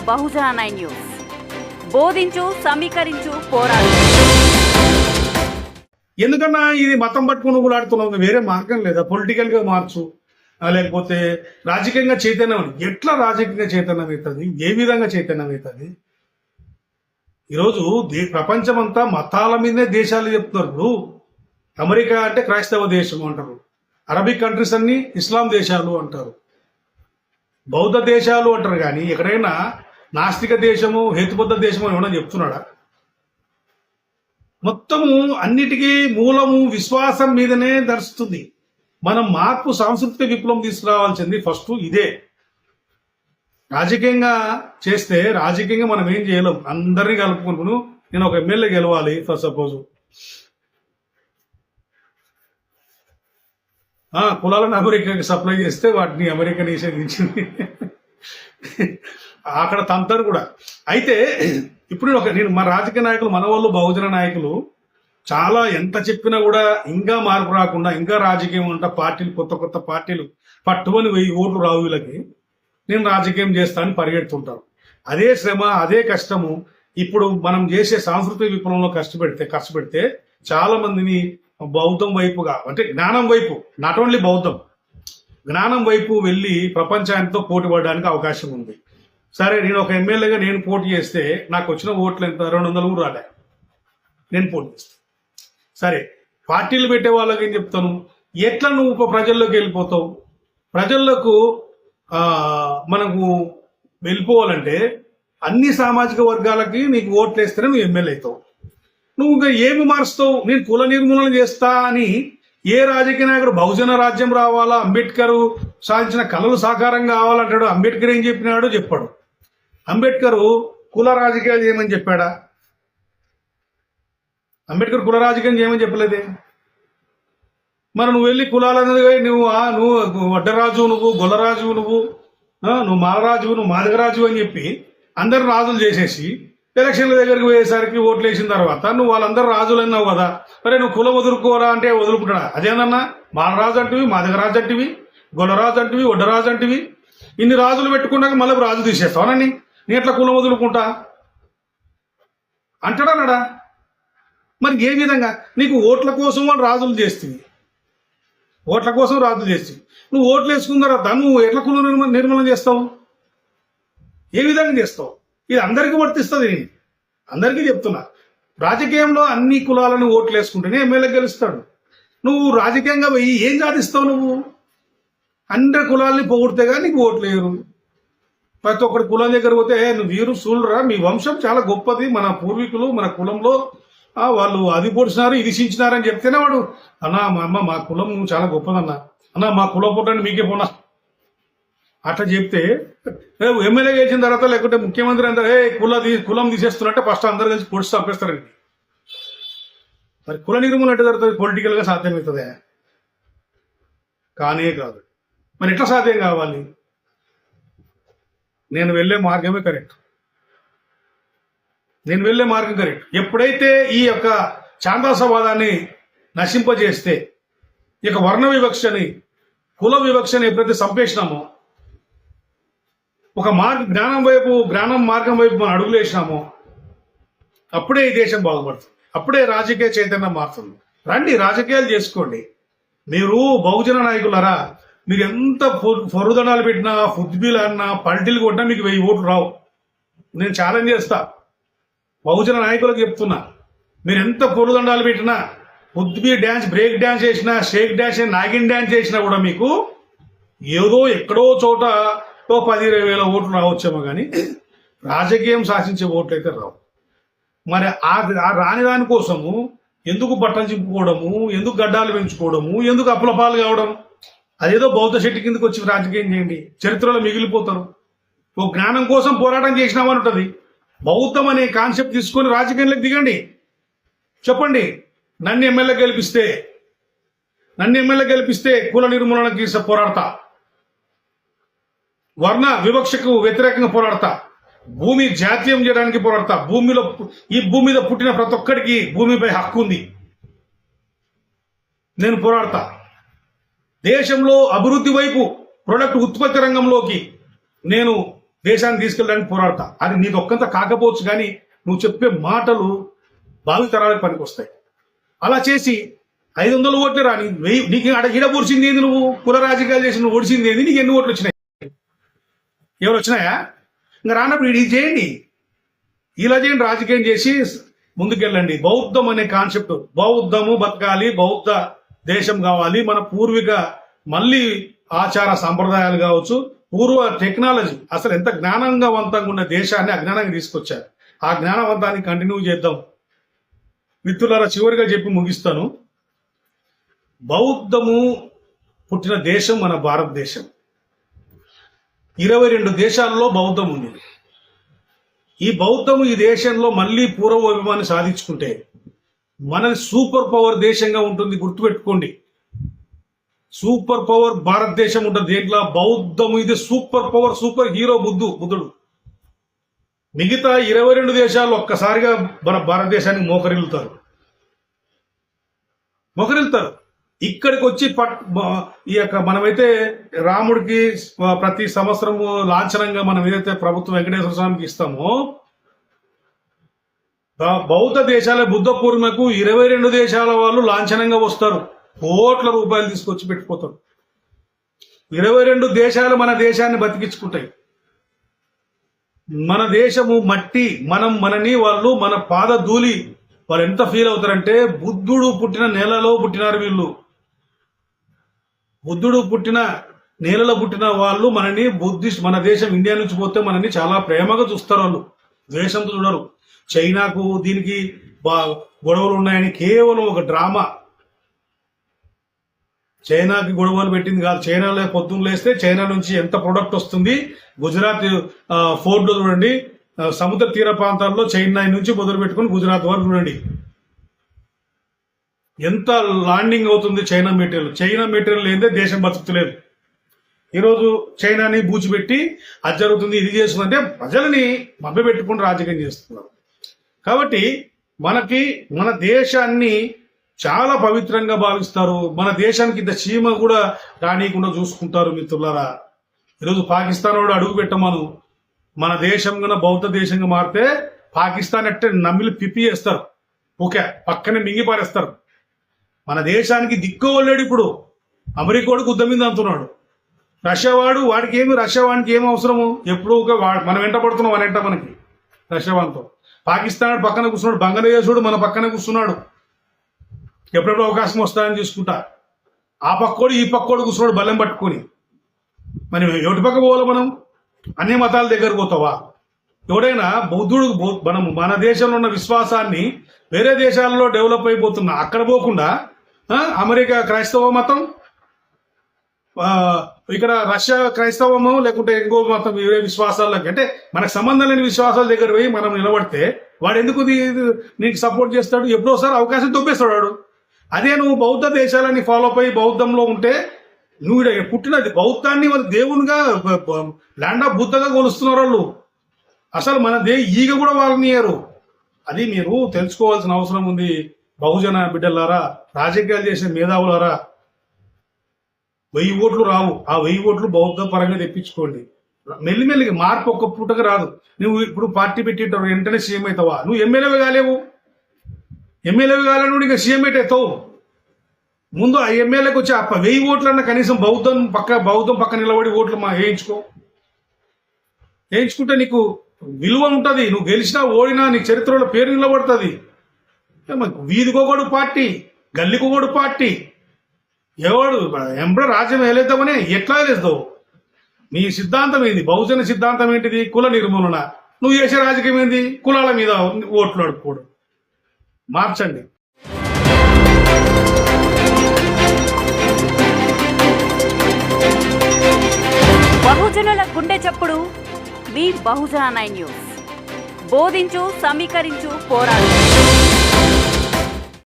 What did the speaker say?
బహుజన 9 news. బోధించు, సమీకరించు, పోరాడు. ఎందుకన్నా ఇది మతం పట్టుకుని ఊలాడుతున్నావు? వేరే మార్గం లేదా? పొలిటికల్ గా మార్చు, లేకపోతే రాజకీయంగా చైతన్యం. ఎట్లా రాజకీయంగా చైతన్యం అవుతుంది? ఏ విధంగా చైతన్యం అవుతుంది? ఈరోజు ప్రపంచమంతా మతాల మీదనే దేశాలు చెప్తున్నారు. ఇప్పుడు అమెరికా అంటే క్రైస్తవ దేశం అంటారు, అరబిక్ కంట్రీస్ అన్ని ఇస్లాం దేశాలు అంటారు, బౌద్ధ దేశాలు అంటారు. కానీ ఎక్కడైనా నాస్తిక దేశము, హేతుబద్ధ దేశము అని ఏమన్నా చెప్తున్నాడా? మొత్తము అన్నిటికీ మూలము విశ్వాసం మీదనే దర్శిస్తుంది. మనం మార్పు, సాంస్కృతిక విప్లవం తీసుకురావాల్సింది ఫస్ట్ ఇదే. రాజకీయంగా చేస్తే రాజకీయంగా మనం ఏం చేయలేం. అందరినీ కలుపుకుంటున్నాను. నేను ఒక ఎమ్మెల్యే గెలవాలి ఫర్ సపోజ్, కులాలను అమెరికాకి సప్లై చేస్తే వాటిని అమెరికా నిషేధించింది. అక్కడ తంతరు కూడా. అయితే ఇప్పుడు నేను మా రాజకీయ నాయకులు, మన వాళ్ళు బహుజన నాయకులు చాలా ఎంత చెప్పినా కూడా ఇంకా మార్పు రాకుండా, ఇంకా రాజకీయం అంట పార్టీలు, కొత్త కొత్త పార్టీలు పట్టుకొని 1000 ఓట్లు రావు వీళ్ళకి, నేను రాజకీయం చేస్తానని పరిగెడుతుంటారు. అదే శ్రమ, అదే కష్టము ఇప్పుడు మనం చేసే సాంస్కృతిక విప్లవంలో కష్టపెడితే చాలా మందిని బౌద్ధం వైపుగా, అంటే జ్ఞానం వైపు, నాట్ ఓన్లీ బౌద్ధం, జ్ఞానం వైపు వెళ్ళి ప్రపంచానితో పోటీ పడడానికి అవకాశం ఉంది. సరే, నేను ఒక ఎమ్మెల్యేగా నేను పోటీ చేస్తే నాకు వచ్చిన ఓట్లు ఎంత? 200 కూడా రాలే. నేను పోటీ చేస్తాను. సరే, పార్టీలు పెట్టే వాళ్ళకి ఏం చెప్తాను? ఎట్లా నువ్వు ప్రజల్లోకి వెళ్ళిపోతావు? ప్రజల్లోకి మనకు వెళ్ళిపోవాలంటే అన్ని సామాజిక వర్గాలకి నీకు ఓట్లు వేస్తేనే నువ్వు ఎమ్మెల్యే అవుతావు. నువ్వు ఇంకా ఏమి మారుస్తావు? నేను కుల నిర్మూలన చేస్తా అని ఏ రాజకీయ నాయకుడు బహుజన రాజ్యం రావాలా, అంబేద్కర్ సాధించిన కళలు సాకారం కావాలంటాడు. అంబేద్కర్ ఏం చెప్పినాడో చెప్పాడు. అంబేద్కర్ కుల రాజకీయాలు చేయమని చెప్పాడా? అంబేద్కర్ కుల రాజకీయం చేయమని చెప్పలేదే. మరి నువ్వు వెళ్ళి కులాలన్నది నువ్వు వడ్డరాజు, నువ్వు గొల్లరాజు, నువ్వు మాలరాజు, నువ్వు మాదిగరాజు అని చెప్పి అందరు రాజులు చేసేసి ఎలక్షన్ల దగ్గరికి పోయేసరికి ఓట్లు వేసిన తర్వాత నువ్వు వాళ్ళందరూ రాజులు అన్నావు కదా, మరి నువ్వు కులం వదులుకోరా అంటే వదులుకుంటాడా? అదేనన్నా మాలరాజు అంటివి, మాదిగరాజు అంటివి, గొల్లరాజు అంటివి, వడ్డరాజు అంటివి, ఇన్ని రాజులు పెట్టుకున్నాక మళ్ళీ రాజు తీసేస్తావనని నీ ఎట్లా కులం వదులుకుంటా అంటాడన్నాడా? మరి ఏ విధంగా నీకు ఓట్ల కోసం వాళ్ళు రాజులు చేస్తుంది, ఓట్ల కోసం రాజులు చేస్తుంది. నువ్వు ఓట్లు వేసుకున్న తర్వాత నువ్వు ఎట్లా కుల నిర్మూలన చేస్తావు? ఏ విధంగా చేస్తావు? ఇది అందరికీ వర్తిస్తుంది. నేను అందరికీ చెప్తున్నా, రాజకీయంలో అన్ని కులాలను ఓట్లు వేసుకుంటేనే ఎమ్మెల్యే గెలుస్తాడు. నువ్వు రాజకీయంగా పోయి ఏం సాధిస్తావు? నువ్వు అందరి కులాలని పొగిడితేగా నీకు ఓట్లు వేయరు. ప్రతి ఒక్కరి కులం దగ్గర పోతే నువ్వు వీరు చూడరా, మీ వంశం చాలా గొప్పది, మన పూర్వీకులు మన కులంలో వాళ్ళు అది పొడిచినారు, ఇది సించినారు అని చెప్తేనే వాడు, అన్నా మా అమ్మ మా కులం చాలా గొప్పదన్నా, అన్నా మా కులం పుట్టండి మీకే పోనా అట్లా చెప్తే ఎమ్మెల్యే గెలిచిన తర్వాత, లేకుంటే ముఖ్యమంత్రి అంటారు కులం తీసేస్తున్నట్టే ఫస్ట్ అందరు కలిసి పొడిచి చంపేస్తారండి. మరి కుల నిర్మూలన అంటే జరుగుతుంది? పొలిటికల్ గా సాధ్యమవుతుందే? కానే కాదు. మరి ఎట్లా సాధ్యం కావాలి? నేను వెళ్ళే మార్గమే కరెక్ట్. ఎప్పుడైతే ఈ యొక్క ఛాందసవాదాన్ని నశింపజేస్తే, ఈ యొక్క వర్ణ వివక్షని, కుల వివక్షని ఎప్పుడైతే సంపేసినామో, ఒక జ్ఞానం మార్గం వైపు మనం అడుగులు వేసినామో, అప్పుడే ఈ దేశం బాగుపడుతుంది. అప్పుడే రాజకీయ చైతన్యం మారుతుంది. రండి, రాజకీయాలు చేసుకోండి. మీరు బహుజన నాయకులరా, మీరు ఎంత పొరుదనాలు పెట్టినా, ఫుద్బీలు అన్నా, పల్టీలు కొట్టినా మీకు 1000 ఓట్లు రావు. నేను ఛాలెంజ్ చేస్తా, బహుజన నాయకులకు చెప్తున్నా, మీరు ఎంత పొరుదండాలు పెట్టినా, ఫుద్బీ డ్యాన్స్, బ్రేక్ డ్యాన్స్ చేసినా, షేక్ డ్యాన్స్, నాగిన్ డ్యాన్స్ చేసినా కూడా మీకు ఏదో ఎక్కడో చోట 10-20 వేల ఓట్లు రావచ్చేమో, కానీ రాజకీయం శాసించే ఓట్లు అయితే రావు. మరి ఆ రాని దానికోసము ఎందుకు బట్టలు చింపుకోవడము, ఎందుకు గడ్డాలు పెంచుకోవడము, ఎందుకు అప్పులపాలు కావడం? అదేదో బౌద్ధ శెట్టి కిందకి వచ్చి రాజకీయం చేయండి, చరిత్రలో మిగిలిపోతారు. ఓ జ్ఞానం కోసం పోరాటం చేసినామని ఉంటుంది. బౌద్ధం అనే కాన్సెప్ట్ తీసుకొని రాజకీయంలోకి దిగండి. చెప్పండి, నన్ను ఎమ్మెల్యే గెలిపిస్తే కుల నిర్మూలనకి పోరాడతా, వర్ణ వివక్షకు వ్యతిరేకంగా పోరాడతా, భూమి జాతీయం చేయడానికి పోరాడతా. ఈ భూమి మీద పుట్టిన ప్రతి ఒక్కడికి భూమిపై హక్కు ఉంది. నేను పోరాడతా. దేశంలో అభివృద్ధి వైపు, ప్రొడక్ట్ ఉత్పత్తి రంగంలోకి నేను దేశాన్ని తీసుకెళ్ళడానికి పోరాడతా. అది నీది ఒక్కంత కాకపోవచ్చు, కానీ నువ్వు చెప్పే మాటలు భావితరాలకు పనికొస్తాయి. అలా చేసి 500 ఓట్లు రాని నీకు ఈడ పొడిచింది ఏంది? నువ్వు కుల రాజకీయాలు చేసి నువ్వు ఓడిచింది ఏంది? నీకు ఎన్ని ఓట్లు వచ్చినాయి? ఎవరు వచ్చినాయా? ఇంకా రానప్పుడు ఇది చేయండి, ఇలా చేయండి, రాజకీయం చేసి ముందుకెళ్ళండి. బౌద్ధం అనే కాన్సెప్ట్, బౌద్ధము బతకాలి, బౌద్ధ దేశం కావాలి, మన పూర్వీక మళ్ళీ ఆచార సంప్రదాయాలు కావచ్చు, పూర్వ టెక్నాలజీ, అసలు ఎంత జ్ఞానంగావంతంగా ఉన్న దేశాన్ని అజ్ఞానంగా తీసుకొచ్చారు. ఆ జ్ఞానవంతాన్ని కంటిన్యూ చేద్దాం. మిత్రులారా, చివరిగా చెప్పి ముగిస్తాను. బౌద్ధము పుట్టిన దేశం మన భారతదేశం. 22 దేశాల్లో బౌద్ధం ఉంది. ఈ బౌద్ధము ఈ దేశంలో మళ్ళీ పూర్వ వైభవాన్ని సాధించుకుంటే మనది సూపర్ పవర్ దేశంగా ఉంటుంది. గుర్తుపెట్టుకోండి, సూపర్ పవర్ భారతదేశం ఉంటుంది. దేంట్లో బౌద్ధము ఇది సూపర్ పవర్, సూపర్ హీరో బుద్ధుడు. మిగతా 22 దేశాలు ఒక్కసారిగా మన భారతదేశానికి మోకరిల్లుతారు. ఇక్కడికి వచ్చి ఈ యొక్క మనమైతే రాముడికి ప్రతి సంవత్సరము లాంఛనంగా మనం ఏదైతే ప్రభుత్వం వెంకటేశ్వర స్వామికి ఇస్తామో, బౌద్ధ దేశాల బుద్ధ పూర్ణిమకు 22 దేశాల వాళ్ళు లాంఛనంగా వస్తారు. కోట్ల రూపాయలు తీసుకొచ్చి పెట్టిపోతారు. 22 దేశాలు మన దేశాన్ని బతికించుకుంటాయి. మన దేశము మట్టి, మనని వాళ్ళు మన పాద ధూళి. వాళ్ళు ఎంత ఫీల్ అవుతారంటే, బుద్ధుడు పుట్టిన నేలలో పుట్టినారు వీళ్ళు. బుద్ధుడు పుట్టిన నేలలో పుట్టిన వాళ్ళు మనని మన దేశం ఇండియా నుంచి పోతే మనని చాలా ప్రేమగా చూస్తారు. వాళ్ళు ద్వేషంతో చూడరు. చైనాకు దీనికి గొడవలు ఉన్నాయని కేవలం ఒక డ్రామా. చైనాకి గొడవలు పెట్టింది కాదు. చైనాలో పొద్దున్న లేస్తే చైనా నుంచి ఎంత ప్రొడక్ట్ వస్తుంది. గుజరాత్ ఫోర్ట్లో చూడండి, సముద్ర తీర ప్రాంతాల్లో చైనా నుంచి మొదలు పెట్టుకుని గుజరాత్ వరకు చూడండి ఎంత ల్యాండింగ్ అవుతుంది చైనా మెటీరియల్ లేదే దేశం బతుకుతలేదు. ఈరోజు చైనాని బూచిపెట్టి అది జరుగుతుంది, ఇది చేస్తుందంటే ప్రజలని మభ్యపెట్టుకుని రాజకీయం చేస్తున్నారు. కాబట్టి మన దేశాన్ని చాలా పవిత్రంగా భావిస్తారు. మన దేశానికి ఇంత చీమ కూడా రానియకుండా చూసుకుంటారు. మిత్రులారా, ఈరోజు పాకిస్తాన్ వాడు అడుగు పెట్టమను, మన దేశం కన్నా బౌద్ధ దేశంగా మారితే పాకిస్తాన్ అంటే నమ్మిలి పిప్పి చేస్తారు. ఓకే, పక్కనే మింగి పారేస్తారు. మన దేశానికి దిక్కువలేడు. ఇప్పుడు అమెరికా వాడు గుద్ద మీద అంటున్నాడు. రష్యా వాడికి ఏమి అవసరము? ఎప్పుడు మనం వెంట పడుతున్నాం అని వెంట మనకి రష్యా వాడితో. పాకిస్తాన్ పక్కన కూర్చున్నాడు, బంగ్లాదేశుడు మన పక్కనే కూర్చున్నాడు. ఎప్పుడెప్పుడు అవకాశం వస్తాయని చూసుకుంటా ఆ పక్కోడు ఈ పక్కోడు కూర్చున్నాడు బలం పట్టుకొని. మరి ఎవటి పక్క పోవాలి మనం? అన్ని మతాల దగ్గర పోతావా? ఎవడైనా బౌద్ధుడు మన దేశంలో ఉన్న విశ్వాసాన్ని వేరే దేశాల్లో డెవలప్ అయిపోతున్నా అక్కడ పోకుండా అమెరికా క్రైస్తవ మతం, ఇక్కడ రష్యా క్రైస్తవము, లేకుంటే ఇంకో మతం, వేరే విశ్వాసాలకి అంటే మనకు సంబంధం లేని విశ్వాసాల దగ్గర పోయి మనం నిలబడితే వాడు ఎందుకు నీకు సపోర్ట్ చేస్తాడు? ఎప్పుడోసారి అవకాశం తొప్పేస్తాడు వాడు. అదే నువ్వు బౌద్ధ దేశాలని ఫాలో అయి బౌద్ధంలో ఉంటే, నువ్వు పుట్టినది బౌద్ధాన్ని వాళ్ళు దేవునిగా ల్యాండ్ ఆఫ్ బుద్ధగా కొలుస్తున్నారు వాళ్ళు. అసలు మన ఈగ కూడా వాళ్ళని ఇయ్యరు. అది మీరు తెలుసుకోవాల్సిన అవసరం ఉంది. బహుజన బిడ్డలారా, రాజకీయాలు చేసే మేధావులారా, 1000 ఓట్లు రావు. ఆ 1000 ఓట్లు బౌద్ధ పరంగా తెప్పించుకోండి. మెల్లిమెల్లిగా మార్పు ఒక్క పూటగా రాదు. నువ్వు ఇప్పుడు పార్టీ పెట్టేటప్పుడు వెంటనే సీఎం అవుతావా? నువ్వు ఎమ్మెల్యేవి కాలేవు. ఎమ్మెల్యేవి కాలేవు, ఇక సీఎం అవుతావు. ముందు ఆ ఎమ్మెల్యేకి వచ్చి 1000 ఓట్లన్నా కనీసం బౌద్ధం పక్క నిలబడి ఓట్లు వేయించుకుంటే నీకు విలువ ఉంటుంది. నువ్వు గెలిచినా ఓడినా నీ చరిత్రలో పేరు నిలబడుతుంది. వీధికొకడు పార్టీ, గల్లికొకడు పార్టీ, ఎవడు ఎంబడ రాజ్యం వేలేద్దామని ఎట్లా వేలేస్తావు? నీ సిద్ధాంతం ఏంది? బహుజన సిద్ధాంతం ఏంటిది? కుల నిర్మూలన. నువ్వు చేసే రాజకీయం ఏంది? కులాల మీద ఓట్లు అడుపుకోవడం. మార్చండి. బహుజనుల గుండె చప్పుడు మీ బహుజన 9 న్యూస్. బోధించు, సమీకరించు, పోరాడు.